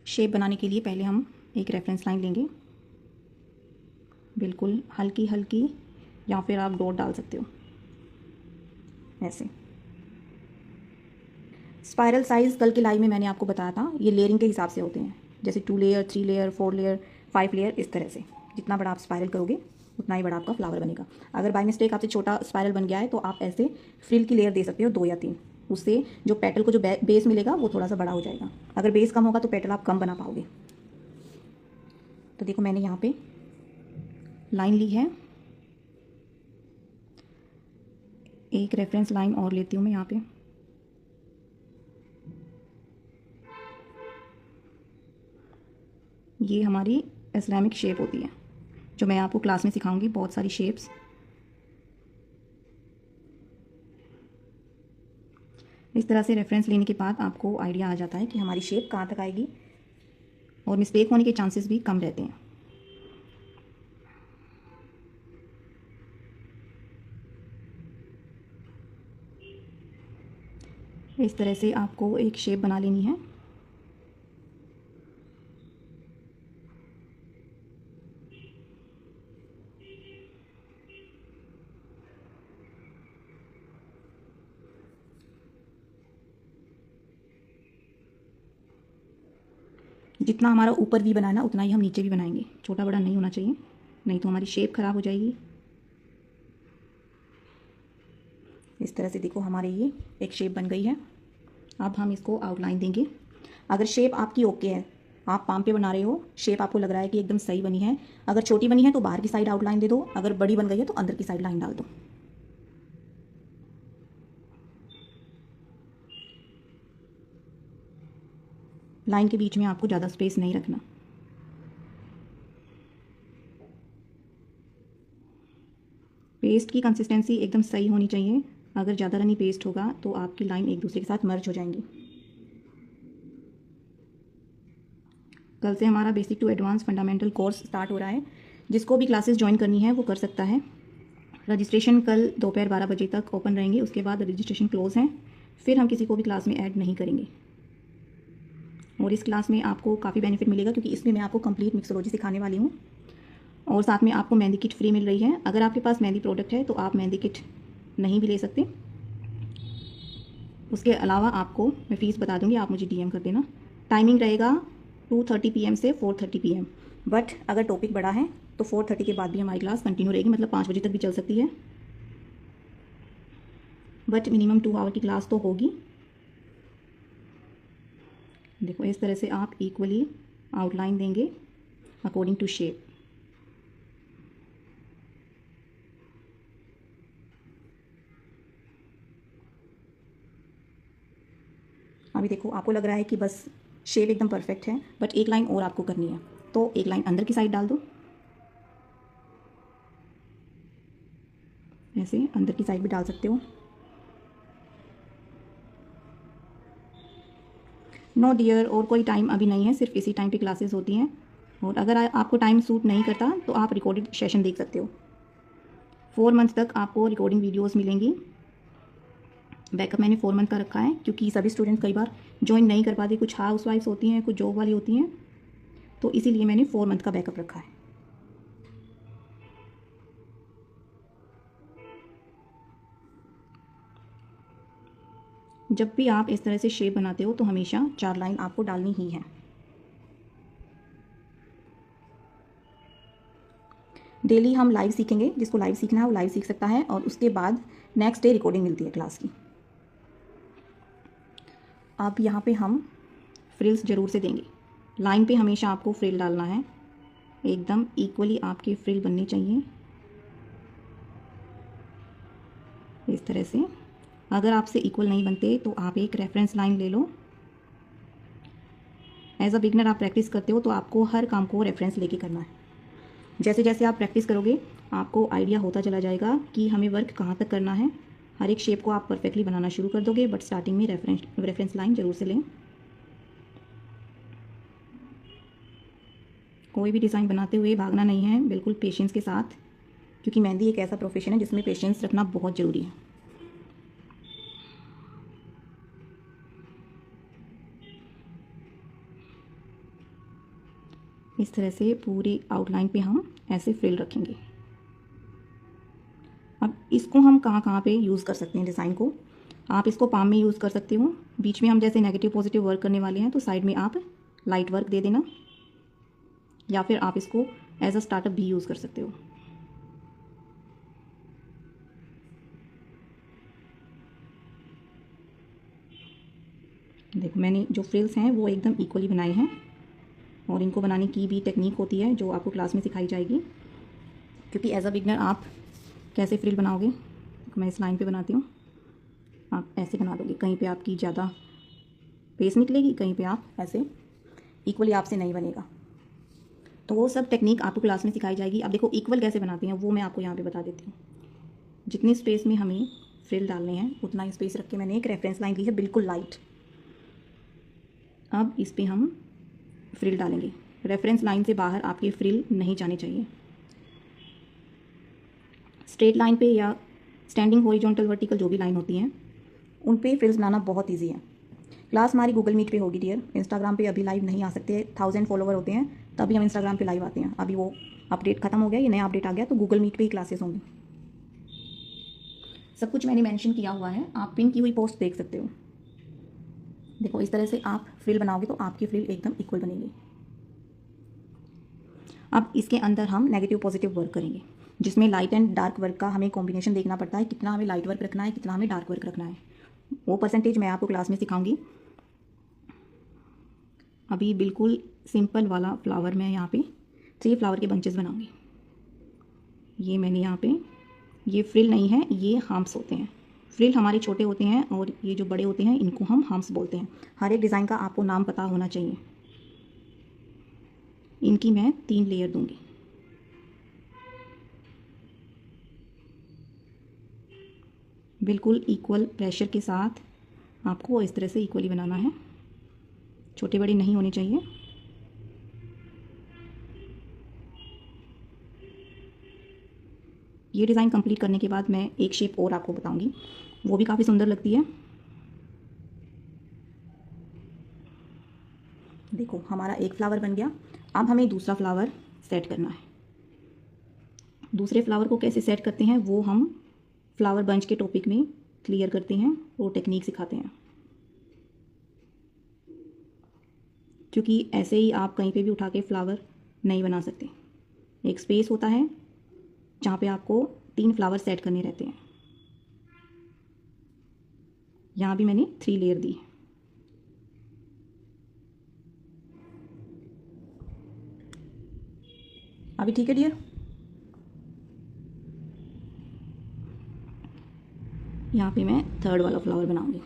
Shape बनाने के लिए पहले हम एक रेफरेंस लाइन लेंगे, बिल्कुल हल्की हल्की, या फिर आप डॉट डाल सकते हो ऐसे। स्पाइरल साइज़ कल की लाइव में मैंने आपको बताया था, ये लेयरिंग के हिसाब से होते हैं, जैसे 2 लेयर, 3 लेयर, 4 लेयर, 5 लेयर, इस तरह से। जितना बड़ा आप स्पाइरल करोगे उतना ही बड़ा आपका फ्लावर बनेगा। अगर बाय मिस्टेक आपसे छोटा स्पाइरल बन गया है तो आप ऐसे फ्रिल की लेयर दे सकते हो 2 या 3, उससे जो पेटल को जो बेस मिलेगा वो थोड़ा सा बड़ा हो जाएगा। अगर बेस कम होगा तो पेटल आप कम बना पाओगे। तो देखो मैंने यहाँ पे लाइन ली है, एक रेफरेंस लाइन और लेती हूँ मैं यहाँ पे। ये हमारी इस्लामिक शेप होती है जो मैं आपको क्लास में सिखाऊंगी, बहुत सारी शेप्स। इस तरह से रेफरेंस लेने के बाद आपको आइडिया आ जाता है कि हमारी शेप कहाँ तक आएगी और मिस्टेक होने के चांसेस भी कम रहते हैं। इस तरह से आपको एक शेप बना लेनी है। जितना हमारा ऊपर भी बनाना उतना ही हम नीचे भी बनाएंगे, छोटा बड़ा नहीं होना चाहिए, नहीं तो हमारी शेप ख़राब हो जाएगी। इस तरह से देखो हमारे ये एक शेप बन गई है। अब हम इसको आउटलाइन देंगे। अगर शेप आपकी ओके है, आप पाम पे बना रहे हो, शेप आपको लग रहा है कि एकदम सही बनी है, अगर छोटी बनी है तो बाहर की साइड आउटलाइन दे दो, अगर बड़ी बन गई है तो अंदर की साइड लाइन डाल दो। लाइन के बीच में आपको ज़्यादा स्पेस नहीं रखना। पेस्ट की कंसिस्टेंसी एकदम सही होनी चाहिए, अगर ज़्यादा रनी पेस्ट होगा तो आपकी लाइन एक दूसरे के साथ मर्ज हो जाएंगी। कल से हमारा basic to advance fundamental course start हो रहा है, जिसको भी क्लासेस ज्वाइन करनी है वो कर सकता है। रजिस्ट्रेशन कल दोपहर 12 बजे तक ओपन रहेंगे, उसके बाद रजिस्ट्रेशन क्लोज़ हैं, फिर हम किसी को भी क्लास में ऐड नहीं करेंगे। और इस क्लास में आपको काफ़ी बेनिफिट मिलेगा क्योंकि इसमें मैं आपको कंप्लीट मिक्सोलॉजी सिखाने वाली हूँ और साथ में आपको मेहंदी किट फ्री मिल रही है। अगर आपके पास मेहंदी प्रोडक्ट है तो आप मेहंदी किट नहीं भी ले सकते। उसके अलावा आपको मैं फ़ीस बता दूँगी, आप मुझे DM कर देना। टाइमिंग रहेगा 2:30 PM से 4:30 PM, बट अगर टॉपिक बड़ा है तो 4:30 के बाद भी हमारी क्लास कंटिन्यू रहेगी, मतलब 5 बजे तक भी चल सकती है, बट मिनिमम 2 आवर की क्लास तो होगी। देखो इस तरह से आप इक्वली आउटलाइन देंगे अकॉर्डिंग टू शेप। अभी देखो आपको लग रहा है कि बस शेप एकदम परफेक्ट है, बट एक लाइन और आपको करनी है, तो एक लाइन अंदर की साइड डाल दो, ऐसे अंदर की साइड भी डाल सकते हो। नो डियर, और कोई टाइम अभी नहीं है, सिर्फ इसी टाइम पे क्लासेस होती हैं, और अगर आपको टाइम सूट नहीं करता तो आप रिकॉर्डेड सेशन देख सकते हो। 4 मंथ तक आपको रिकॉर्डिंग वीडियोस मिलेंगी। बैकअप मैंने 4 मंथ का रखा है क्योंकि सभी स्टूडेंट कई बार ज्वाइन नहीं कर पाते, कुछ हाउस वाइफ्स होती हैं, कुछ जॉब वाली होती हैं, तो इसीलिए मैंने 4 मंथ का बैकअप रखा है। जब भी आप इस तरह से शेप बनाते हो तो हमेशा 4 लाइन आपको डालनी ही है। डेली हम लाइव सीखेंगे, जिसको लाइव सीखना है वो लाइव सीख सकता है, और उसके बाद नेक्स्ट डे रिकॉर्डिंग मिलती है क्लास की। अब यहाँ पे हम फ्रिल्स ज़रूर से देंगे। लाइन पे हमेशा आपको फ्रिल डालना है, एकदम इक्वली आपके फ्रिल बनने चाहिए इस तरह से। अगर आपसे इक्वल नहीं बनते तो आप एक रेफरेंस लाइन ले लो। एज अ बिगनर आप प्रैक्टिस करते हो तो आपको हर काम को रेफरेंस लेके करना है। जैसे जैसे आप प्रैक्टिस करोगे आपको आइडिया होता चला जाएगा कि हमें वर्क कहाँ तक करना है। हर एक शेप को आप परफेक्टली बनाना शुरू कर दोगे, बट स्टार्टिंग में रेफरेंस लाइन ज़रूर से लें। कोई भी डिज़ाइन बनाते हुए भागना नहीं है, बिल्कुल पेशेंस के साथ, क्योंकि मेहंदी एक ऐसा प्रोफेशन है जिसमें पेशेंस रखना बहुत ज़रूरी है। इस तरह से पूरी आउटलाइन पे हम ऐसे फ्रिल रखेंगे। अब इसको हम कहाँ कहाँ पे यूज़ कर सकते हैं डिज़ाइन को, आप इसको पाम में यूज़ कर सकते हो। बीच में हम जैसे नेगेटिव पॉजिटिव वर्क करने वाले हैं तो साइड में आप लाइट वर्क दे देना, या फिर आप इसको एज अ स्टार्टअप भी यूज़ कर सकते हो। देखो मैंने जो फ्रिल्स हैं वो एकदम इक्वली बनाए हैं, और इनको बनाने की भी टेक्निक होती है जो आपको क्लास में सिखाई जाएगी, क्योंकि एज अ बिगनर आप कैसे फ्रिल बनाओगे, मैं इस लाइन पे बनाती हूँ, आप ऐसे बना दोगे, कहीं पे आपकी ज़्यादा पेस निकलेगी, कहीं पे आप ऐसे इक्वली आपसे नहीं बनेगा। तो वो सब टेक्निक आपको क्लास में सिखाई जाएगी। अब देखो इक्वल कैसे बनाते हैं वो मैं आपको यहाँ पे बता देती हूँ। जितनी स्पेस में हमें फ्रिल डालने हैं उतना ही स्पेस रख के मैंने एक रेफरेंस लाइन ली है बिल्कुल लाइट। अब इस पर हम फ्रिल डालेंगे। रेफरेंस लाइन से बाहर आपके फ्रिल नहीं जाने चाहिए। स्ट्रेट लाइन पे या स्टैंडिंग हॉरिजॉन्टल वर्टिकल जो भी लाइन होती हैं उन पे फ्रिल्स बनाना बहुत ईजी है। क्लास हमारी गूगल मीट पे होगी डियर, इंस्टाग्राम पे अभी लाइव नहीं आ सकते, 1000 फॉलोवर होते हैं तभी हम इंस्टाग्राम पे लाइव आते हैं। अभी वो अपडेट खत्म हो गया, ये नया अपडेट आ गया, तो गूगल मीट पे ही क्लासेस होंगी। सब कुछ मैंने मेंशन किया हुआ है, आप पिन की हुई पोस्ट देख सकते हो। देखो इस तरह से आप फ्रिल बनाओगे तो आपकी फ्रिल एकदम इक्वल बनेगी। अब इसके अंदर हम नेगेटिव पॉजिटिव वर्क करेंगे, जिसमें लाइट एंड डार्क वर्क का हमें कॉम्बिनेशन देखना पड़ता है, कितना हमें लाइट वर्क रखना है, कितना हमें डार्क वर्क रखना है, वो परसेंटेज मैं आपको क्लास में सिखाऊंगी। अभी बिल्कुल सिंपल वाला फ्लावर मैं यहाँ पे 3 फ्लावर के बंचेस बनाऊंगी। ये मैंने यहाँ पे, ये फ्रिल नहीं है, ये हार्म्स होते हैं। फ्रिल हमारे छोटे होते हैं और ये जो बड़े होते हैं इनको हम हार्म्स बोलते हैं। हर एक डिज़ाइन का आपको नाम पता होना चाहिए। इनकी मैं 3 लेयर दूंगी। बिल्कुल इक्वल प्रेशर के साथ आपको इस तरह से इक्वली बनाना है, छोटे बड़े नहीं होने चाहिए। ये डिज़ाइन कंप्लीट करने के बाद मैं एक शेप और आपको बताऊंगी, वो भी काफ़ी सुंदर लगती है। देखो हमारा एक फ्लावर बन गया। अब हमें दूसरा फ्लावर सेट करना है। दूसरे फ्लावर को कैसे सेट करते हैं वो हम फ्लावर बंच के टॉपिक में क्लियर करते हैं, वो टेक्निक सिखाते हैं। क्योंकि ऐसे ही आप कहीं पे भी उठा के फ्लावर नहीं बना सकते, एक स्पेस होता है जहाँ पे आपको 3 फ्लावर सेट करने रहते हैं। यहाँ भी मैंने 3 लेयर दी है। अभी ठीक है डियर। यहाँ पे मैं 3rd वाला फ्लावर बनाऊंगी।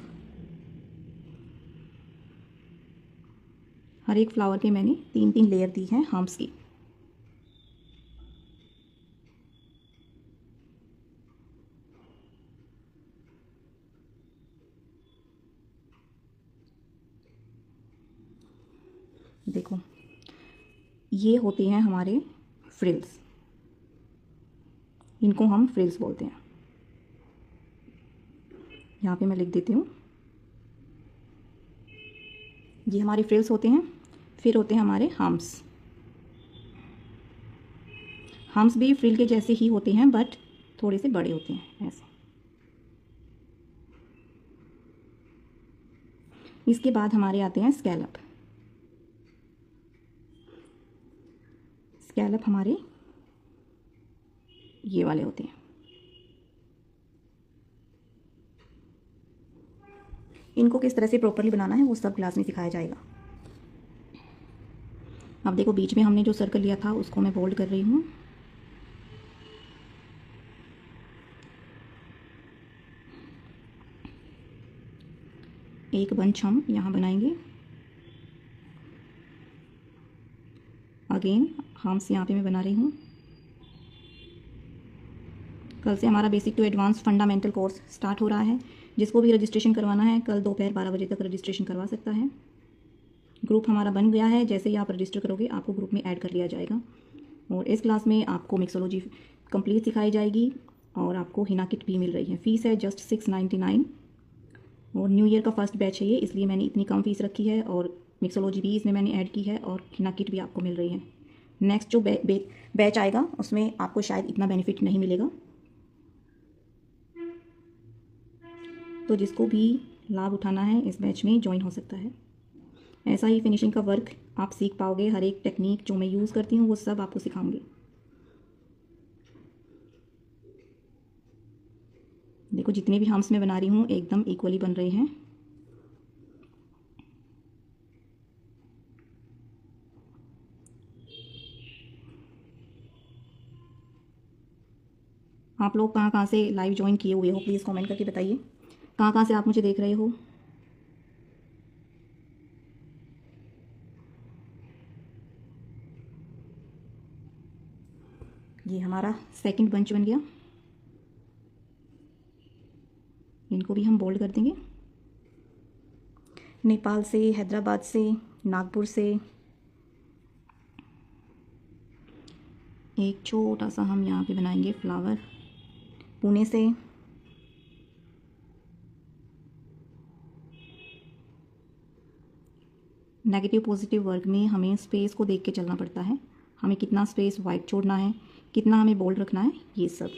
हर एक फ्लावर के मैंने 3-3 लेयर दी हैं हार्म्स की। देखो ये होते हैं हमारे फ्रिल्स, इनको हम फ्रिल्स बोलते हैं। यहाँ पे मैं लिख देती हूँ, ये हमारे फ्रिल्स होते हैं। फिर होते हैं हमारे हार्म्स। हार्म्स भी फ्रिल के जैसे ही होते हैं बट थोड़े से बड़े होते हैं ऐसे। इसके बाद हमारे आते हैं स्कैलप। स्कैलप हमारे ये वाले होते हैं। इनको किस तरह से प्रॉपरली बनाना है वो सब क्लास में सिखाया जाएगा। अब देखो बीच में हमने जो सर्कल लिया था उसको मैं बोल्ड कर रही हूँ। एक बंच हम यहाँ बनाएंगे। अगेन हार्म्स यहाँ पे मैं बना रही हूँ। कल से हमारा basic to advance fundamental course start हो रहा है। जिसको भी रजिस्ट्रेशन करवाना है कल दोपहर 12 बजे तक रजिस्ट्रेशन करवा सकता है। ग्रुप हमारा बन गया है, जैसे ही आप रजिस्टर करोगे आपको ग्रुप में ऐड कर लिया जाएगा। और इस क्लास में आपको मिक्सोलॉजी कंप्लीट सिखाई जाएगी और आपको हिना किट भी मिल रही है। फ़ीस है जस्ट 699 और न्यू ईयर का फर्स्ट बैच है ये, इसलिए मैंने इतनी कम फीस रखी है। और मिक्सोलॉजी भी इसमें मैंने ऐड की है और हिना किट भी आपको मिल रही है। नेक्स्ट जो बैच आएगा उसमें आपको शायद इतना बेनिफिट नहीं मिलेगा। तो जिसको भी लाभ उठाना है इस बैच में ज्वाइन हो सकता है। ऐसा ही फिनिशिंग का वर्क आप सीख पाओगे। हर एक टेक्निक जो मैं यूज़ करती हूँ वो सब आपको सिखाऊंगी। देखो जितने भी हम्स मैं बना रही हूँ एकदम इक्वली बन रहे हैं। आप लोग कहाँ कहाँ से लाइव ज्वाइन किए हुए हो प्लीज़ कमेंट करके बताइए, कहाँ कहाँ से आप मुझे देख रहे हो। ये हमारा सेकंड बंच बन गया। इनको भी हम बोल्ड कर देंगे। नेपाल से, हैदराबाद से, नागपुर से एक छोटा सा हम यहाँ पे बनाएंगे फ्लावर। पुणे से, नेगेटिव पॉजिटिव वर्क में हमें स्पेस को देख के चलना पड़ता है। हमें कितना स्पेस वाइट छोड़ना है, कितना हमें बोल्ड रखना है, ये सब।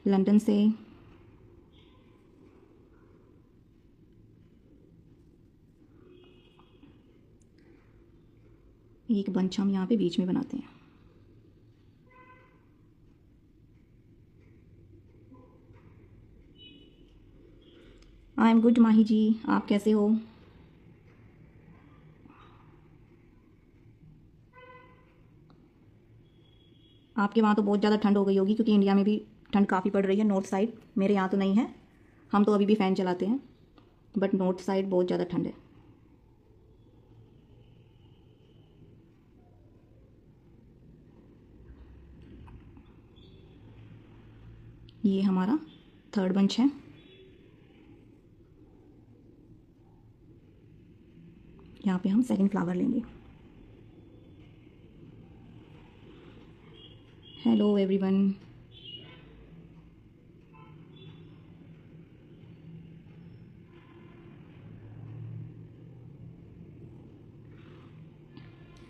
लंदन से, एक बंच हम यहाँ पे बीच में बनाते हैं। आई एम गुड माही जी, आप कैसे हो? आपके वहाँ तो बहुत ज़्यादा ठंड हो गई होगी क्योंकि इंडिया में भी ठंड काफ़ी पड़ रही है नॉर्थ साइड। मेरे यहाँ तो नहीं है, हम तो अभी भी फ़ैन चलाते हैं, बट नॉर्थ साइड बहुत ज़्यादा ठंड है। ये हमारा थर्ड बंच है। यहाँ पे हम सेकंड फ्लावर लेंगे। हेलो एवरीवन,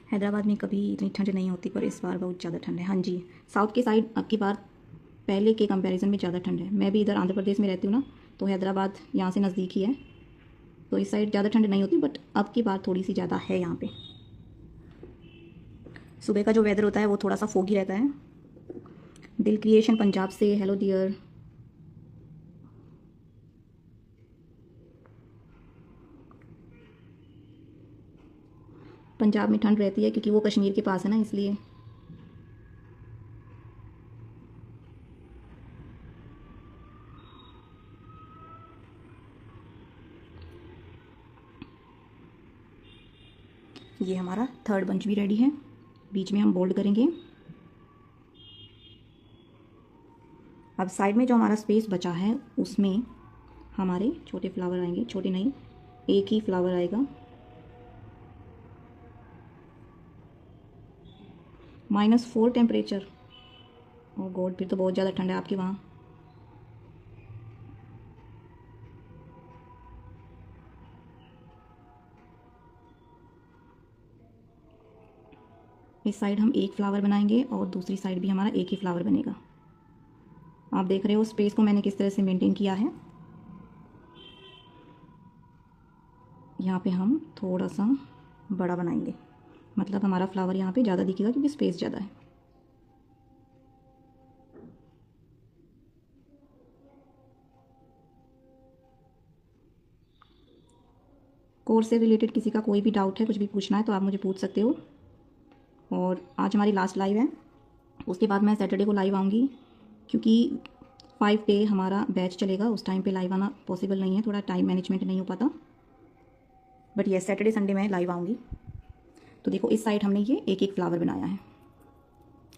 हैदराबाद में कभी इतनी ठंड नहीं होती पर इस बार बहुत ज़्यादा ठंड है। हाँ जी, साउथ के साइड अब की बार पहले के कंपैरिजन में ज़्यादा ठंड है। मैं भी इधर आंध्र प्रदेश में रहती हूँ ना, तो हैदराबाद यहाँ से नज़दीक ही है, तो इस साइड ज़्यादा ठंड नहीं होती, बट अब की बार थोड़ी सी ज़्यादा है यहाँ पे। सुबह का जो वेदर होता है वो थोड़ा सा फोगी रहता है। दिल क्रिएशन पंजाब से, हेलो डियर। पंजाब में ठंड रहती है क्योंकि वो कश्मीर के पास है ना, इसलिए। ये हमारा थर्ड बंच भी रेडी है। बीच में हम बोल्ड करेंगे। अब साइड में जो हमारा स्पेस बचा है उसमें हमारे छोटे फ्लावर आएंगे। छोटे नहीं, एक ही फ्लावर आएगा। -4 टेम्परेचर, ओ गॉड, फिर तो बहुत ज़्यादा ठंड है आपके वहाँ। इस साइड हम एक फ्लावर बनाएंगे और दूसरी साइड भी हमारा एक ही फ्लावर बनेगा। आप देख रहे हो स्पेस को मैंने किस तरह से मेंटेन किया है। यहाँ पे हम थोड़ा सा बड़ा बनाएंगे, मतलब हमारा फ्लावर यहाँ पे ज़्यादा दिखेगा क्योंकि स्पेस ज़्यादा है। कोर्स से रिलेटेड किसी का कोई भी डाउट है, कुछ भी पूछना है तो आप मुझे पूछ सकते हो। और आज हमारी लास्ट लाइव है, उसके बाद मैं सैटरडे को लाइव आऊँगी क्योंकि 5 डे हमारा बैच चलेगा। उस टाइम पे लाइव आना पॉसिबल नहीं है, थोड़ा टाइम मैनेजमेंट नहीं हो पाता, बट ये सैटरडे संडे मैं लाइव आऊँगी। तो देखो इस साइड हमने ये एक एक फ्लावर बनाया है।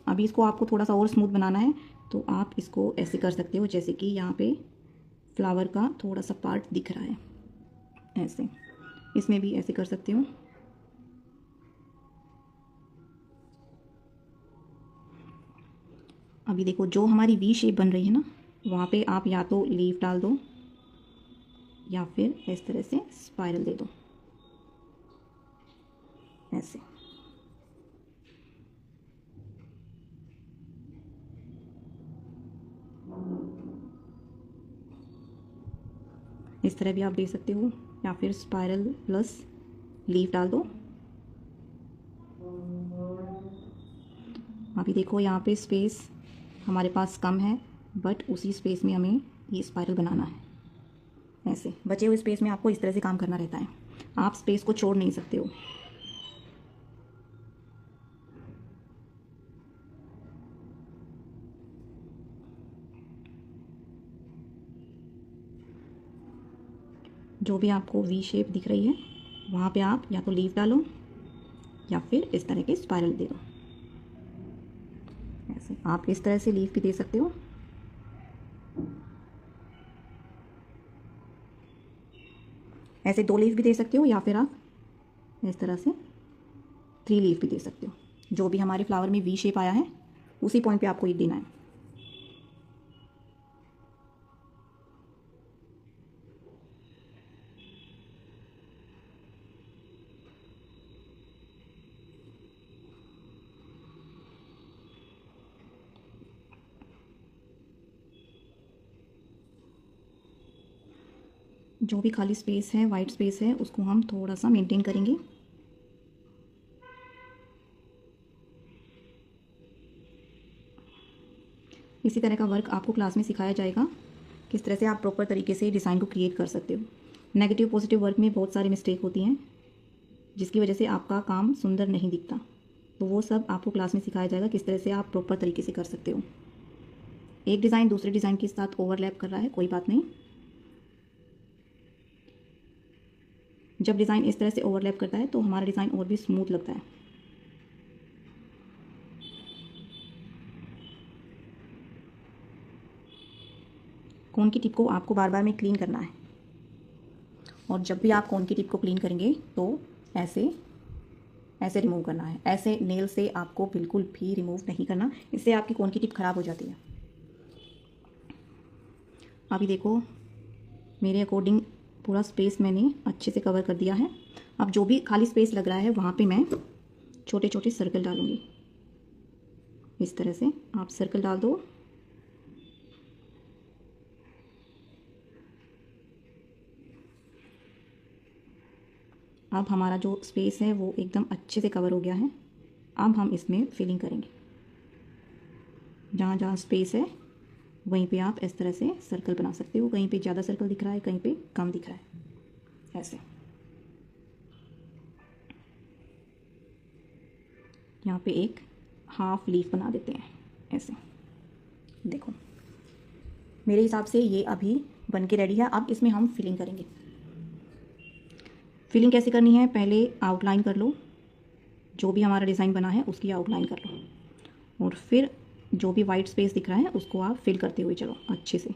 अभी इसको आपको थोड़ा सा और स्मूथ बनाना है तो आप इसको ऐसे कर सकते हो, जैसे कि यहाँ पे फ्लावर का थोड़ा सा पार्ट दिख रहा है, ऐसे। इसमें भी ऐसे कर सकते हो। अभी देखो जो हमारी वी शेप बन रही है ना, वहाँ पे आप या तो लीफ डाल दो या फिर इस तरह से स्पाइरल दे दो, ऐसे। इस तरह भी आप दे सकते हो, या फिर स्पाइरल प्लस लीफ डाल दो। अभी देखो यहाँ पे स्पेस हमारे पास कम है, बट उसी स्पेस में हमें ये स्पाइरल बनाना है। ऐसे बचे हुए स्पेस में आपको इस तरह से काम करना रहता है, आप स्पेस को छोड़ नहीं सकते हो। जो भी आपको वी शेप दिख रही है वहाँ पे आप या तो लीफ डालो या फिर इस तरह के स्पाइरल दे दो। ऐसे आप इस तरह से लीफ भी दे सकते हो। ऐसे 2 लीफ भी दे सकते हो, या फिर आप इस तरह से 3 लीफ भी दे सकते हो। जो भी हमारे फ्लावर में वी शेप आया है उसी पॉइंट पे आपको ये देना है। जो भी खाली स्पेस है, वाइट स्पेस है, उसको हम थोड़ा सा मेंटेन करेंगे। इसी तरह का वर्क आपको क्लास में सिखाया जाएगा, किस तरह से आप प्रॉपर तरीके से डिज़ाइन को क्रिएट कर सकते हो। नेगेटिव पॉजिटिव वर्क में बहुत सारी मिस्टेक होती हैं, जिसकी वजह से आपका काम सुंदर नहीं दिखता। तो वो सब आपको क्लास में सिखाया जाएगा, किस तरह से आप प्रॉपर तरीके से कर सकते हो। एक डिज़ाइन दूसरे डिज़ाइन के साथ ओवरलैप कर रहा है, कोई बात नहीं। जब डिज़ाइन इस तरह से ओवरलैप करता है तो हमारा डिज़ाइन और भी स्मूथ लगता है। कोन की टिप को आपको बार बार में क्लीन करना है, और जब भी आप कोन की टिप को क्लीन करेंगे तो ऐसे ऐसे रिमूव करना है। ऐसे नेल से आपको बिल्कुल भी रिमूव नहीं करना, इससे आपकी कोन की टिप ख़राब हो जाती है। अभी देखो मेरे अकॉर्डिंग पूरा स्पेस मैंने अच्छे से कवर कर दिया है। अब जो भी खाली स्पेस लग रहा है वहाँ पे मैं छोटे छोटे सर्कल डालूँगी। इस तरह से आप सर्कल डाल दो। अब हमारा जो स्पेस है वो एकदम अच्छे से कवर हो गया है। अब हम इसमें फिलिंग करेंगे। जहाँ जहाँ स्पेस है वहीं पे आप इस तरह से सर्कल बना सकते हो। कहीं पे ज़्यादा सर्कल दिख रहा है, कहीं पे कम दिख रहा है। ऐसे यहाँ पे एक हाफ लीफ बना देते हैं। ऐसे देखो मेरे हिसाब से ये अभी बन के रेडी है। अब इसमें हम फिलिंग करेंगे। फिलिंग कैसे करनी है, पहले आउटलाइन कर लो। जो भी हमारा डिज़ाइन बना है उसकी आउटलाइन कर लो, और फिर जो भी वाइट स्पेस दिख रहा है उसको आप फिल करते हुए चलो अच्छे से।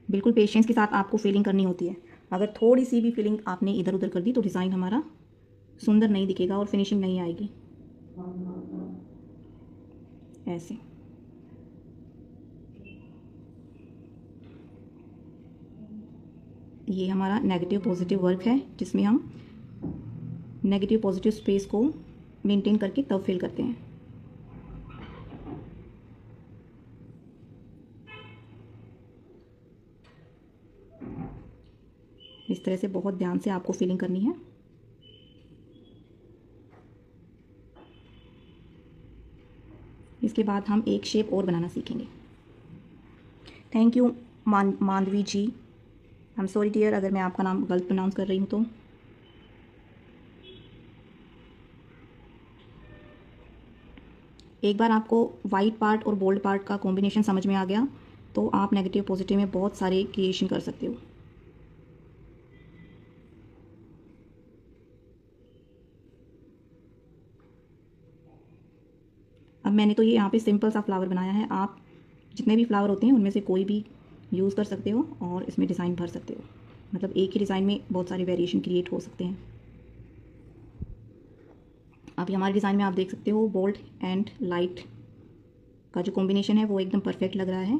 बिल्कुल पेशेंस के साथ आपको फिलिंग करनी होती है। अगर थोड़ी सी भी फिलिंग आपने इधर उधर कर दी तो डिज़ाइन हमारा सुंदर नहीं दिखेगा और फिनिशिंग नहीं आएगी। ऐसे ये हमारा नेगेटिव पॉजिटिव वर्क है, जिसमें हम नेगेटिव पॉजिटिव स्पेस को मेंटेन करके तब फिल करते हैं। इस तरह से बहुत ध्यान से आपको फिलिंग करनी है। इसके बाद हम एक शेप और बनाना सीखेंगे। Thank you Mandvi ji. I am sorry dear अगर मैं आपका नाम गलत प्रोनाउंस कर रही हूँ तो। एक बार आपको वाइट पार्ट और बोल्ड पार्ट का कॉम्बिनेशन समझ में आ गया तो आप नेगेटिव पॉजिटिव में बहुत सारे क्रिएशन कर सकते हो। अब मैंने तो ये यहाँ पे सिंपल सा फ्लावर बनाया है। आप जितने भी फ्लावर होते हैं उनमें से कोई भी यूज़ कर सकते हो और इसमें डिज़ाइन भर सकते हो। मतलब एक ही डिज़ाइन में बहुत सारे वेरिएशन क्रिएट हो सकते हैं। अभी हमारे डिज़ाइन में आप देख सकते हो बोल्ड एंड लाइट का जो कॉम्बिनेशन है वो एकदम परफेक्ट लग रहा है।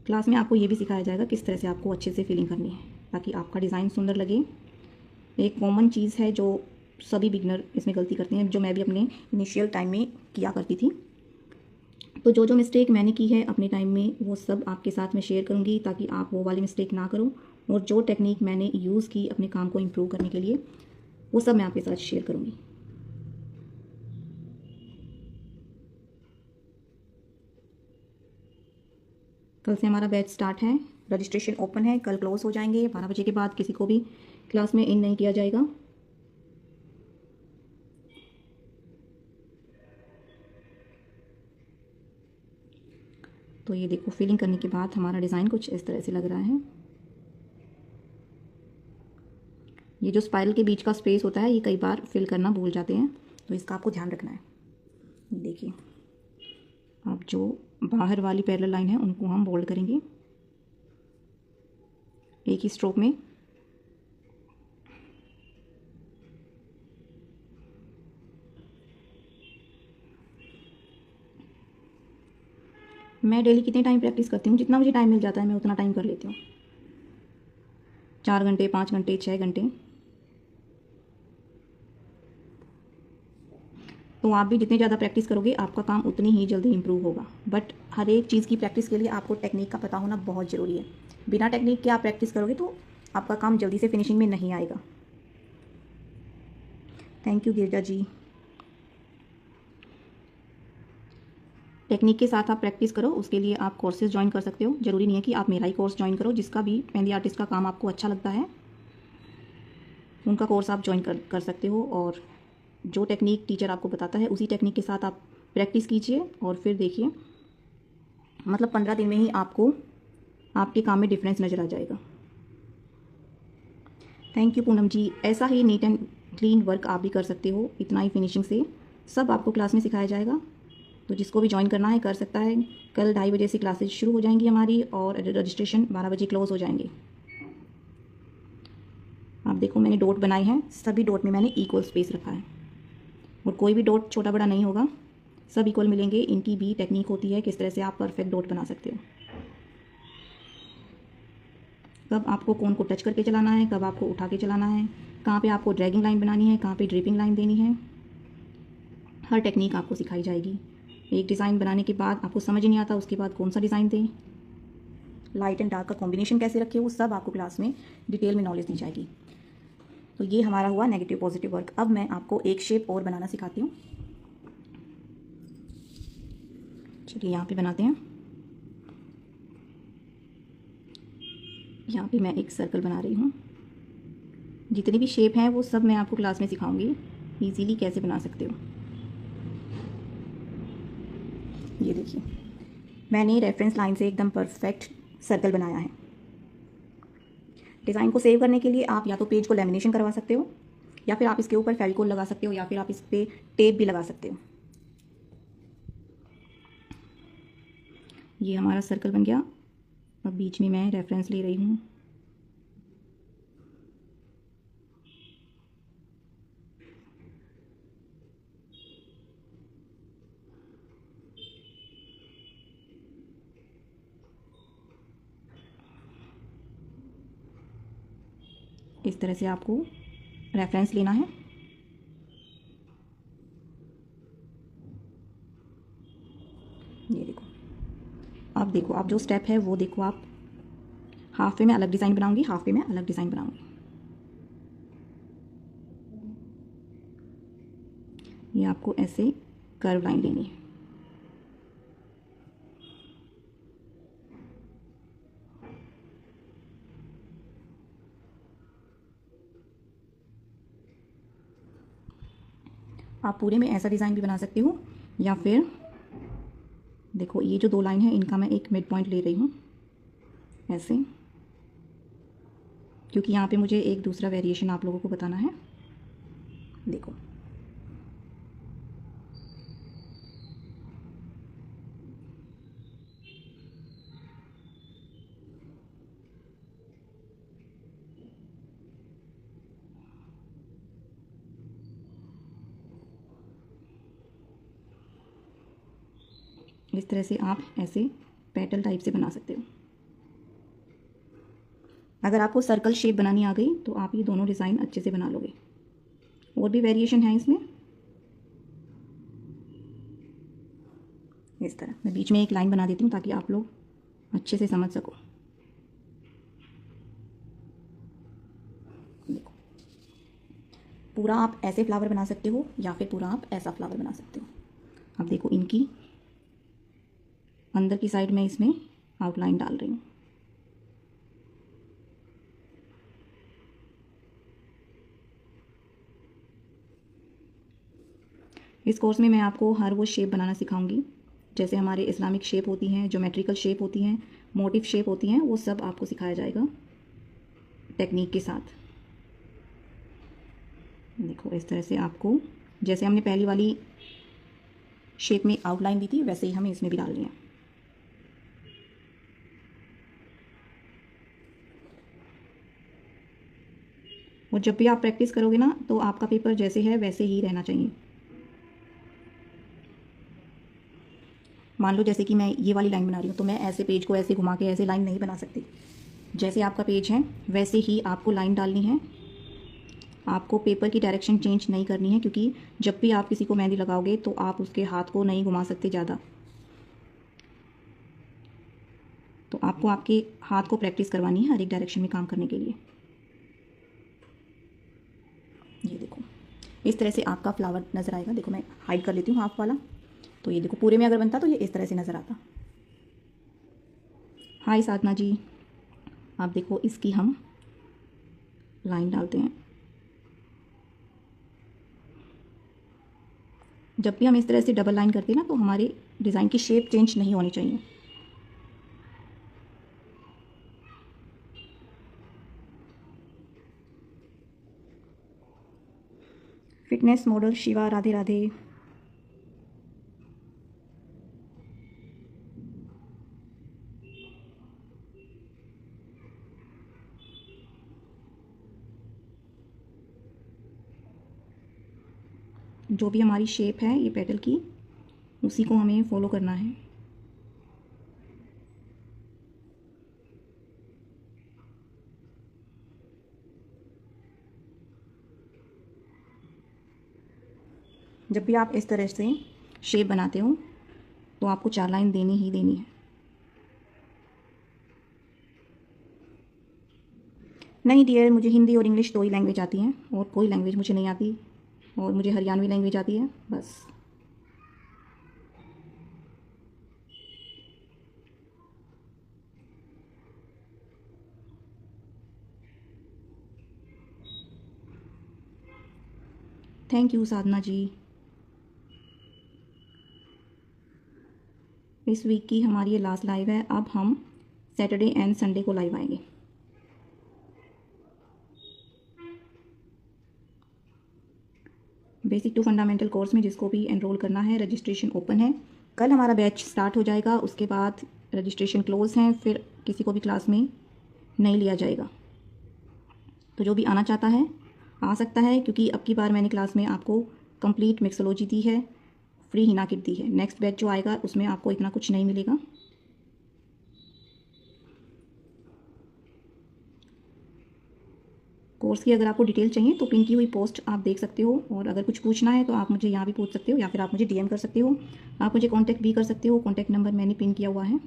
क्लास में आपको ये भी सिखाया जाएगा किस तरह से आपको अच्छे से फिलिंग करनी है ताकि आपका डिज़ाइन सुंदर लगे। एक कॉमन चीज़ है जो सभी बिगनर इसमें गलती करते हैं, जो मैं भी अपने इनिशियल टाइम में किया करती थी। तो जो जो मिस्टेक मैंने की है अपने टाइम में वो सब आपके साथ मैं शेयर करूँगी, ताकि आप वो वाली मिस्टेक ना करो। और जो टेक्निक मैंने यूज़ की अपने काम को इम्प्रूव करने के लिए, वो सब मैं आपके साथ शेयर करूँगी। कल से हमारा बैच स्टार्ट है, रजिस्ट्रेशन ओपन है, कल क्लोज हो जाएंगे। 12 बजे के बाद किसी को भी क्लास में इन नहीं किया जाएगा। तो ये देखो, फिलिंग करने के बाद हमारा डिज़ाइन कुछ इस तरह से लग रहा है। ये जो स्पाइरल के बीच का स्पेस होता है, ये कई बार फिल करना भूल जाते हैं, तो इसका आपको ध्यान रखना है। देखिए, अब जो बाहर वाली पैरेलल लाइन है उनको हम बोल्ड करेंगे एक ही स्ट्रोक में। मैं डेली कितने टाइम प्रैक्टिस करती हूँ, जितना मुझे टाइम मिल जाता है मैं उतना टाइम कर लेती हूँ। 4 घंटे, 5 घंटे, 6 घंटे। तो आप भी जितने ज़्यादा प्रैक्टिस करोगे आपका काम उतनी ही जल्दी इंप्रूव होगा। बट हर एक चीज़ की प्रैक्टिस के लिए आपको टेक्निक का पता होना बहुत ज़रूरी है। बिना टेक्निक के आप प्रैक्टिस करोगे तो आपका काम जल्दी से फिनिशिंग में नहीं आएगा। Thank you Girja ji. Technique के साथ आप प्रैक्टिस करो, उसके लिए आप कोर्सेज ज्वाइन कर सकते हो। ज़रूरी नहीं है कि आप मेरा ही कोर्स ज्वाइन करो, जिसका भी मेहंदी आर्टिस्ट का काम आपको अच्छा लगता है उनका कोर्स आप ज्वाइन कर सकते हो। और जो टेक्निक टीचर आपको बताता है उसी टेक्निक के साथ आप प्रैक्टिस कीजिए और फिर देखिए, मतलब 15 दिन में ही आपको आपके काम में डिफरेंस नज़र आ जाएगा। थैंक यू पूनम जी। ऐसा ही नीट एंड क्लीन वर्क आप भी कर सकते हो, इतना ही फिनिशिंग से सब आपको क्लास में सिखाया जाएगा। तो जिसको भी ज्वाइन करना है कर सकता है। कल 2:30 बजे से क्लासेज शुरू हो जाएंगी हमारी और रजिस्ट्रेशन 12 बजे क्लोज हो जाएंगे। आप देखो, मैंने डॉट बनाए हैं, सभी डॉट में मैंने इक्वल स्पेस रखा है और कोई भी डॉट छोटा बड़ा नहीं होगा, सब इक्वल मिलेंगे। इनकी भी टेक्निक होती है किस तरह से आप परफेक्ट डॉट बना सकते हो। कब आपको कौन को टच करके चलाना है, कब आपको उठा के चलाना है, कहाँ पे आपको ड्रैगिंग लाइन बनानी है, कहाँ पे ड्रिपिंग लाइन देनी है, हर टेक्निक आपको सिखाई जाएगी। एक डिज़ाइन बनाने के बाद आपको समझ नहीं आता उसके बाद कौन सा डिज़ाइन दें, लाइट एंड डार्क का कॉम्बिनेशन कैसे रखें, वो सब आपको क्लास में डिटेल में नॉलेज दी जाएगी। तो ये हमारा हुआ नेगेटिव पॉजिटिव वर्क। अब मैं आपको एक शेप और बनाना सिखाती हूँ। चलिए यहाँ पे बनाते हैं। यहाँ पे मैं एक सर्कल बना रही हूँ। जितनी भी शेप हैं वो सब मैं आपको क्लास में सिखाऊंगी इजीली कैसे बना सकते हो। ये देखिए, मैंने रेफरेंस लाइन से एकदम परफेक्ट सर्कल बनाया है। डिज़ाइन को सेव करने के लिए आप या तो पेज को लेमिनेशन करवा सकते हो, या फिर आप इसके ऊपर फेविकोल लगा सकते हो, या फिर आप इस पर टेप भी लगा सकते हो। ये हमारा सर्कल बन गया। अब बीच में मैं रेफरेंस ले रही हूँ। इस तरह से आपको रेफरेंस लेना है। ये देखो, अब देखो, आप जो स्टेप है वो देखो, आप हाफ पे मैं अलग डिज़ाइन बनाऊंगी, हाफ पे मैं अलग डिज़ाइन बनाऊंगी। ये आपको ऐसे कर्व लाइन लेनी है। आप पूरे में ऐसा डिज़ाइन भी बना सकते हो, या फिर देखो ये जो 2 लाइन है इनका मैं एक मिड पॉइंट ले रही हूँ ऐसे, क्योंकि यहाँ पे मुझे एक दूसरा वेरिएशन आप लोगों को बताना है। देखो, इस तरह से आप ऐसे पेटल टाइप से बना सकते हो। अगर आपको सर्कल शेप बनानी आ गई तो आप ये दोनों डिज़ाइन अच्छे से बना लोगे। और भी वेरिएशन है इसमें। इस तरह मैं बीच में एक लाइन बना देती हूँ ताकि आप लोग अच्छे से समझ सको। देखो, पूरा आप ऐसे फ्लावर बना सकते हो या फिर पूरा आप ऐसा फ्लावर बना सकते हो। अब देखो, इनकी अंदर की साइड में इसमें आउटलाइन डाल रही हूँ। इस कोर्स में मैं आपको हर वो शेप बनाना सिखाऊंगी, जैसे हमारे इस्लामिक शेप होती हैं, ज्योमेट्रिकल शेप होती हैं, मोटिव शेप होती हैं, वो सब आपको सिखाया जाएगा टेक्निक के साथ। देखो, इस तरह से आपको जैसे हमने पहली वाली शेप में आउटलाइन दी थी वैसे ही हमें इसमें भी डालनी है। और जब भी आप प्रैक्टिस करोगे ना तो आपका पेपर जैसे है वैसे ही रहना चाहिए। मान लो जैसे कि मैं ये वाली लाइन बना रही हूँ तो मैं ऐसे पेज को ऐसे घुमा के ऐसे लाइन नहीं बना सकती। जैसे आपका पेज है वैसे ही आपको लाइन डालनी है। आपको पेपर की डायरेक्शन चेंज नहीं करनी है, क्योंकि जब भी आप किसी को मेहंदी लगाओगे तो आप उसके हाथ को नहीं घुमा सकते ज़्यादा। तो आपको आपके हाथ को प्रैक्टिस करवानी है हर एक डायरेक्शन में काम करने के लिए। ये देखो, इस तरह से आपका फ्लावर नज़र आएगा। देखो, मैं हाइड कर लेती हूँ हाफ वाला, तो ये देखो पूरे में अगर बनता तो ये इस तरह से नज़र आता। हाय साधना जी, आप देखो इसकी हम लाइन डालते हैं। जब भी हम इस तरह से डबल लाइन करते हैं ना तो हमारी डिज़ाइन की शेप चेंज नहीं होनी चाहिए। Fitness model Shiva, Radhe Radhe. जो भी हमारी शेप है ये पेटल की, उसी को हमें फॉलो करना है। जब भी आप इस तरह से शेप बनाते हो तो आपको 4 लाइन देनी ही देनी है। नहीं डियर, मुझे हिंदी और इंग्लिश 2 ही लैंग्वेज आती हैं और कोई लैंग्वेज मुझे नहीं आती, और मुझे हरियाणवी लैंग्वेज आती है बस। थैंक यू साधना जी। इस वीक की हमारी ये लास्ट लाइव है। अब हम सैटरडे एंड संडे को लाइव आएंगे। बेसिक टू फंडामेंटल कोर्स में जिसको भी एनरोल करना है, रजिस्ट्रेशन ओपन है। कल हमारा बैच स्टार्ट हो जाएगा, उसके बाद रजिस्ट्रेशन क्लोज हैं, फिर किसी को भी क्लास में नहीं लिया जाएगा। तो जो भी आना चाहता है आ सकता है, क्योंकि अब की बार मैंने क्लास में आपको कंप्लीट मिक्सोलॉजी दी है, फ्री हिना किट दी है। नेक्स्ट बैच जो आएगा उसमें आपको इतना कुछ नहीं मिलेगा। कोर्स की अगर आपको डिटेल चाहिए तो पिन की हुई पोस्ट आप देख सकते हो, और अगर कुछ पूछना है तो आप मुझे यहाँ भी पूछ सकते हो, या फिर आप मुझे डीएम कर सकते हो। आप मुझे कांटेक्ट भी कर सकते हो, कांटेक्ट नंबर मैंने पिन किया हुआ है।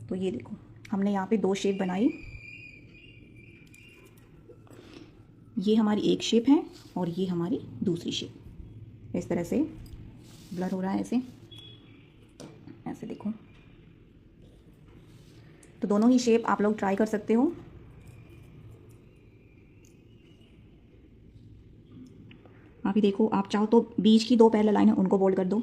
तो ये देखो, हमने यहाँ पे 2 शेप बनाई। ये हमारी एक शेप है और ये हमारी दूसरी शेप। इस तरह से ब्लर हो रहा है, ऐसे ऐसे देखो। तो दोनों ही शेप आप लोग ट्राई कर सकते हो। आप ही देखो, आप चाहो तो बीच की 2 पैरेलल लाइन है उनको बोल्ड कर दो।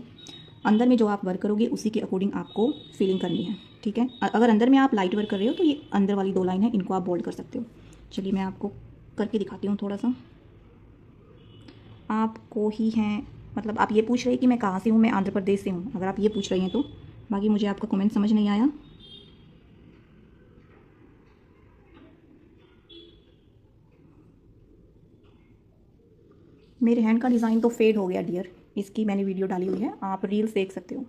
अंदर में जो आप वर्क करोगे उसी के अकॉर्डिंग आपको फिलिंग करनी है, ठीक है। अगर अंदर में आप लाइट वर्क कर रहे हो तो ये अंदर वाली 2 लाइन है, इनको आप बोल्ड कर सकते हो। चलिए मैं आपको करके दिखाती हूँ थोड़ा सा। आपको ही हैं, मतलब आप ये पूछ रहे हैं कि मैं कहाँ से हूँ। मैं आंध्र प्रदेश से हूँ, अगर आप ये पूछ रही हैं तो। बाकी मुझे आपका कमेंट समझ नहीं आया। मेरे हैंड का डिज़ाइन तो फेड हो गया डियर, इसकी मैंने वीडियो डाली हुई है, आप रील्स देख सकते हो।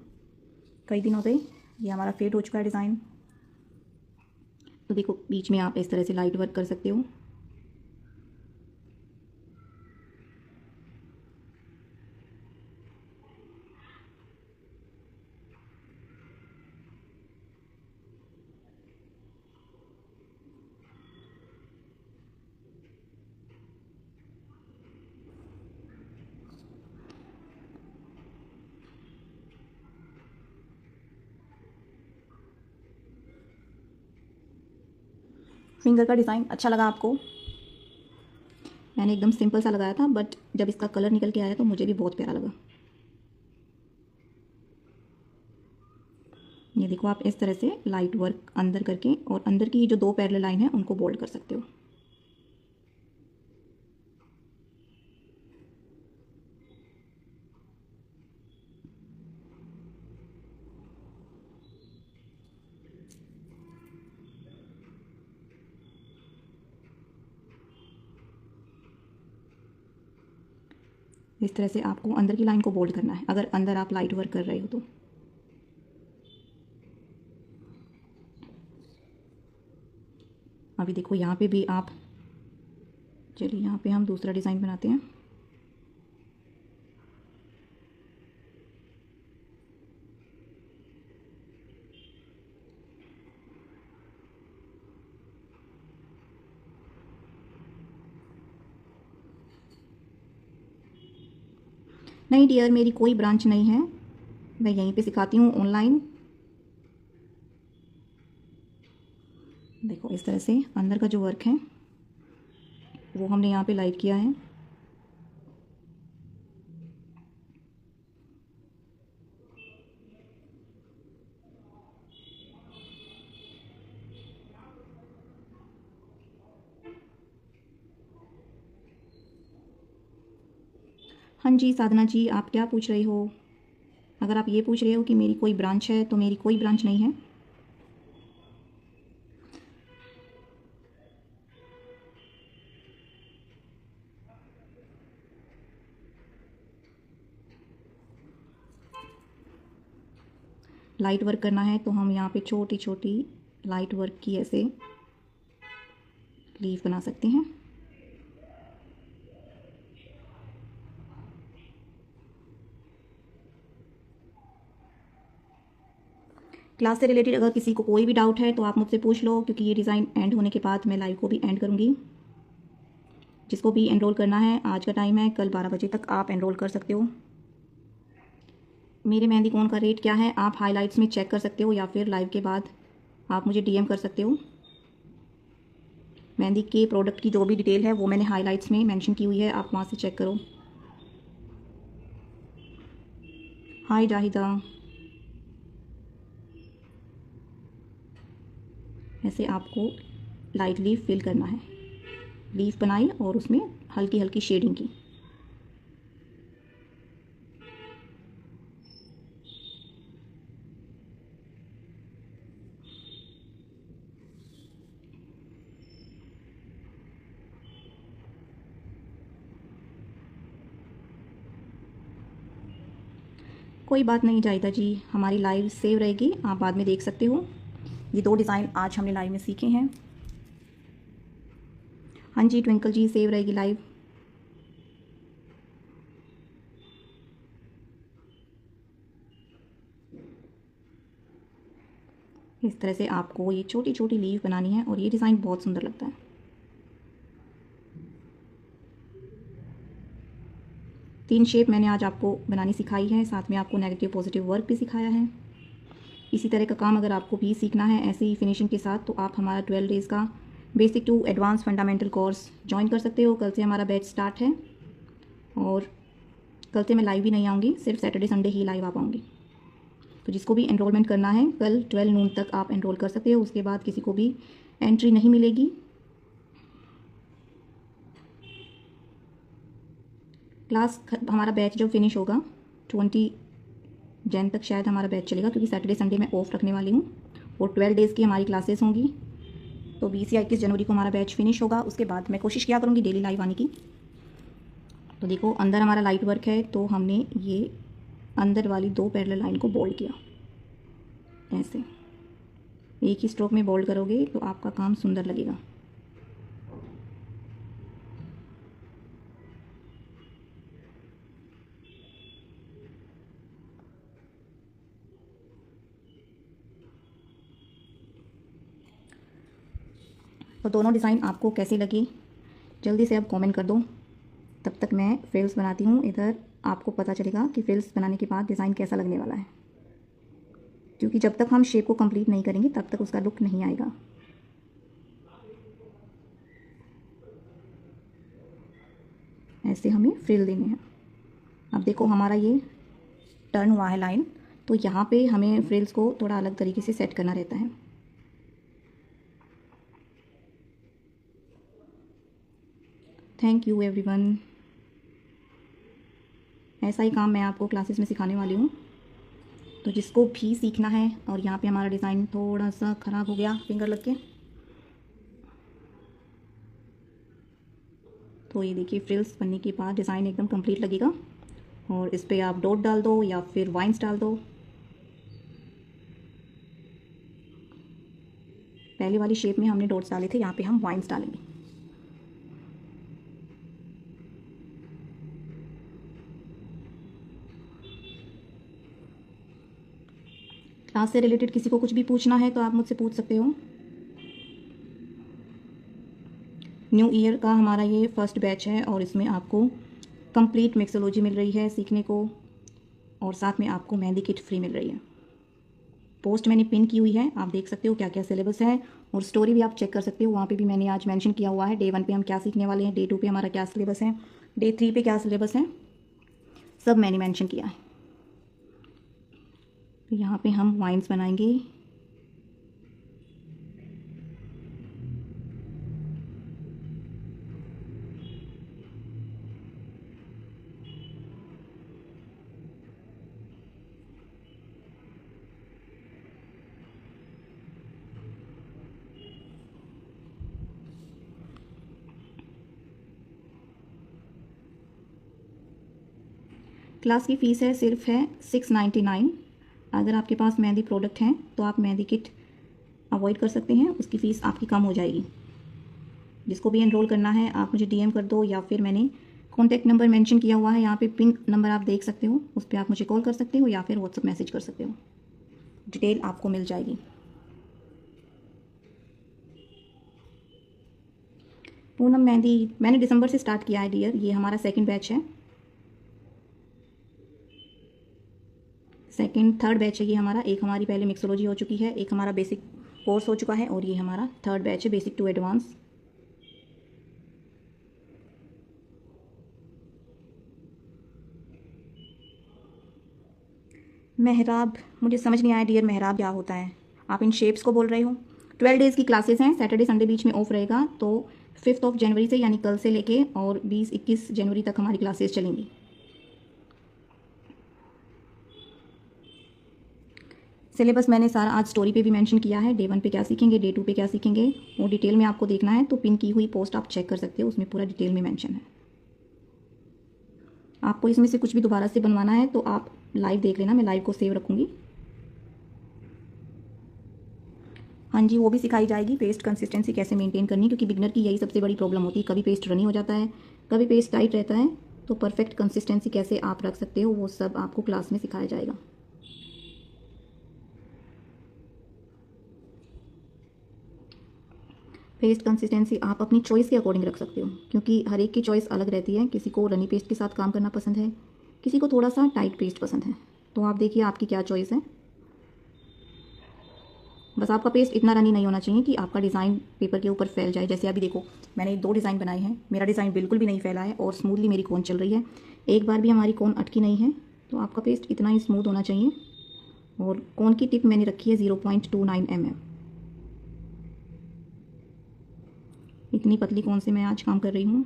कई दिन हो गए, ये हमारा फेड हो चुका है डिज़ाइन। तो देखो, बीच में आप इस तरह से लाइट वर्क कर सकते हो। फिंगर का डिज़ाइन अच्छा लगा आपको? मैंने एकदम सिंपल सा लगाया था, बट जब इसका कलर निकल के आया तो मुझे भी बहुत प्यारा लगा। ये देखो, आप इस तरह से लाइट वर्क अंदर करके और अंदर की जो 2 पैरेलल लाइन है उनको बोल्ड कर सकते हो। इस तरह से आपको अंदर की लाइन को बोल्ड करना है, अगर अंदर आप लाइट वर्क कर रहे हो तो। अभी देखो यहाँ पे भी आप, चलिए यहाँ पे हम दूसरा डिज़ाइन बनाते हैं। नहीं डियर, मेरी कोई ब्रांच नहीं है, मैं यहीं पे सिखाती हूँ ऑनलाइन। देखो इस तरह से अंदर का जो वर्क है वो हमने यहाँ पे लाइट किया है। हाँ जी साधना जी, आप क्या पूछ रही हो? अगर आप ये पूछ रहे हो कि मेरी कोई ब्रांच है, तो मेरी कोई ब्रांच नहीं है। लाइट वर्क करना है तो हम यहाँ पे छोटी छोटी लाइट वर्क की ऐसे लीफ बना सकते हैं। क्लास से रिलेटेड अगर किसी को कोई भी डाउट है तो आप मुझसे पूछ लो, क्योंकि ये डिज़ाइन एंड होने के बाद मैं लाइव को भी एंड करूँगी। जिसको भी एनरोल करना है, आज का टाइम है, कल 12 बजे तक आप एनरोल कर सकते हो। मेरे मेहंदी कोन का रेट क्या है आप हाइलाइट्स में चेक कर सकते हो, या फिर लाइव के बाद आप मुझे डीएम कर सकते हो। मेहंदी के प्रोडक्ट की जो भी डिटेल है वो मैंने हाइलाइट्स में मेंशन की हुई है, आप वहाँ से चेक करो। हाय जाहिदा। ऐसे आपको लाइट लीफ फिल करना है। लीफ बनाई और उसमें हल्की हल्की शेडिंग की। कोई बात नहीं जाहिदा जी, हमारी लाइव सेव रहेगी, आप बाद में देख सकते हो। ये 2 डिज़ाइन आज हमने लाइव में सीखे हैं। हाँ जी ट्विंकल जी, सेव रहेगी लाइव। इस तरह से आपको ये छोटी छोटी लीफ बनानी है और ये डिज़ाइन बहुत सुंदर लगता है। तीन शेप मैंने आज आपको बनानी सिखाई है, साथ में आपको नेगेटिव पॉजिटिव वर्क भी सिखाया है। इसी तरह का काम अगर आपको भी सीखना है ऐसे ही फिनिशिंग के साथ, तो आप हमारा 12 डेज़ का basic to advance fundamental course join कर सकते हो। कल से हमारा बैच स्टार्ट है और कल से मैं लाइव भी नहीं आऊँगी, सिर्फ सैटरडे संडे ही लाइव आ पाऊँगी। तो जिसको भी एनरोलमेंट करना है कल 12 नून तक आप एनरोल कर सकते हो, उसके बाद किसी को भी एंट्री नहीं मिलेगी। क्लास हमारा बैच जब फिनिश होगा 20 जन तक शायद हमारा बैच चलेगा, क्योंकि सैटरडे संडे मैं ऑफ रखने वाली हूँ और 12 डेज़ की हमारी क्लासेस होंगी। तो 20 या 21 जनवरी को हमारा बैच फिनिश होगा, उसके बाद मैं कोशिश किया करूँगी डेली लाइव आने की। तो देखो अंदर हमारा लाइट वर्क है, तो हमने ये अंदर वाली 2 पैरेलल लाइन को बोल्ड किया। ऐसे एक ही स्ट्रोक में बोल्ड करोगे तो आपका काम सुंदर लगेगा। तो दोनों डिज़ाइन आपको कैसे लगी जल्दी से अब कमेंट कर दो, तब तक मैं फ्रिल्स बनाती हूँ। इधर आपको पता चलेगा कि फ्रिल्स बनाने के बाद डिज़ाइन कैसा लगने वाला है, क्योंकि जब तक हम शेप को कंप्लीट नहीं करेंगे तब तक उसका लुक नहीं आएगा। ऐसे हमें फ्रिल देने हैं। अब देखो हमारा ये टर्न हुआ है लाइन, तो यहाँ पे हमें फ्रिल्स को थोड़ा अलग तरीके से सेट करना रहता है। Thank you everyone. ऐसा ही काम मैं आपको क्लासेस में सिखाने वाली हूँ, तो जिसको भी सीखना है। और यहाँ पे हमारा डिज़ाइन थोड़ा सा ख़राब हो गया फिंगर लग के, तो ये देखिए फ्रिल्स बनने के बाद डिज़ाइन एकदम कंप्लीट लगेगा। और इस पर आप डॉट डाल दो या फिर वाइन्स डाल दो। पहले वाली शेप में हमने डॉट्स डाले थे, यहाँ पे हम वाइन्स डालेंगे। क्लास से रिलेटेड किसी को कुछ भी पूछना है तो आप मुझसे पूछ सकते हो। न्यू ईयर का हमारा ये फर्स्ट बैच है और इसमें आपको कंप्लीट मिक्सोलॉजी मिल रही है सीखने को, और साथ में आपको मेहंदी किट फ्री मिल रही है। पोस्ट मैंने पिन की हुई है, आप देख सकते हो क्या क्या सिलेबस है, और स्टोरी भी आप चेक कर सकते हो, वहाँ पे भी मैंने आज मेंशन किया हुआ है। डे 1 पे हम क्या सीखने वाले हैं, डे 2 पे हमारा क्या सिलेबस है, डे 3 पे क्या सिलेबस है, सब मैंने मेंशन किया है। तो यहाँ पे हम वाइन्स बनाएंगे। क्लास की फ़ीस है सिर्फ है 699। अगर आपके पास मेहंदी प्रोडक्ट हैं तो आप मेहंदी किट अवॉइड कर सकते हैं, उसकी फ़ीस आपकी कम हो जाएगी। जिसको भी एनरोल करना है आप मुझे डीएम कर दो, या फिर मैंने कॉन्टैक्ट नंबर मेंशन किया हुआ है यहाँ पे, पिन नंबर आप देख सकते हो, उस पर आप मुझे कॉल कर सकते हो या फिर व्हाट्सएप मैसेज कर सकते हो, डिटेल आपको मिल जाएगी। पूनम मेहंदी मैंने दिसंबर से स्टार्ट किया है डियर, ये हमारा सेकंड बैच है, थर्ड बैच है ये हमारा। एक हमारी पहले मिक्सोलॉजी हो चुकी है, एक हमारा बेसिक कोर्स हो चुका है, और ये हमारा थर्ड बैच है बेसिक टू एडवांस। मेहराब, मुझे समझ नहीं आया डियर मेहराब क्या होता है, आप इन शेप्स को बोल रहे हो। 12 डेज़ की क्लासेस हैं, सैटरडे संडे बीच में ऑफ रहेगा, तो 5 जनवरी से यानी कल से लेके और 20-21 जनवरी तक हमारी क्लासेस चलेंगी। सिलेबस मैंने सारा आज स्टोरी पे भी मेंशन किया है, डे 1 पे क्या सीखेंगे, डे 2 पे क्या सीखेंगे, वो डिटेल में आपको देखना है तो पिन की हुई पोस्ट आप चेक कर सकते हो, उसमें पूरा डिटेल में मेंशन है। आपको इसमें से कुछ भी दोबारा से बनवाना है तो आप लाइव देख लेना, मैं लाइव को सेव रखूँगी। हाँ जी, वो भी सिखाई जाएगी पेस्ट कंसिस्टेंसी कैसे मेंटेन करनी, क्योंकि बिगनर की यही सबसे बड़ी प्रॉब्लम होती है, कभी पेस्ट रनी हो जाता है, कभी पेस्ट टाइट रहता है, तो परफेक्ट कंसिस्टेंसी कैसे आप रख सकते हो वो सब आपको क्लास में सिखाया जाएगा। पेस्ट कंसिस्टेंसी आप अपनी चॉइस के अकॉर्डिंग रख सकते हो, क्योंकि हर एक की चॉइस अलग रहती है। किसी को रनी पेस्ट के साथ काम करना पसंद है, किसी को थोड़ा सा टाइट पेस्ट पसंद है, तो आप देखिए आपकी क्या चॉइस है। बस आपका पेस्ट इतना रनी नहीं होना चाहिए कि आपका डिज़ाइन पेपर के ऊपर फैल जाए। जैसे अभी देखो मैंने 2 डिज़ाइन बनाए हैं, मेरा डिज़ाइन बिल्कुल भी नहीं फैला है और स्मूथली मेरी कोन चल रही है, एक बार भी हमारी कोन अटकी नहीं है। तो आपका पेस्ट इतना ही स्मूथ होना चाहिए। और कोन की टिप मैंने रखी है 0.29 mm। इतनी पतली कोन से मैं आज काम कर रही हूँ।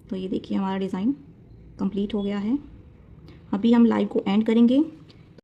तो ये देखिए हमारा डिज़ाइन कंप्लीट हो गया है। अभी हम लाइव को एंड करेंगे।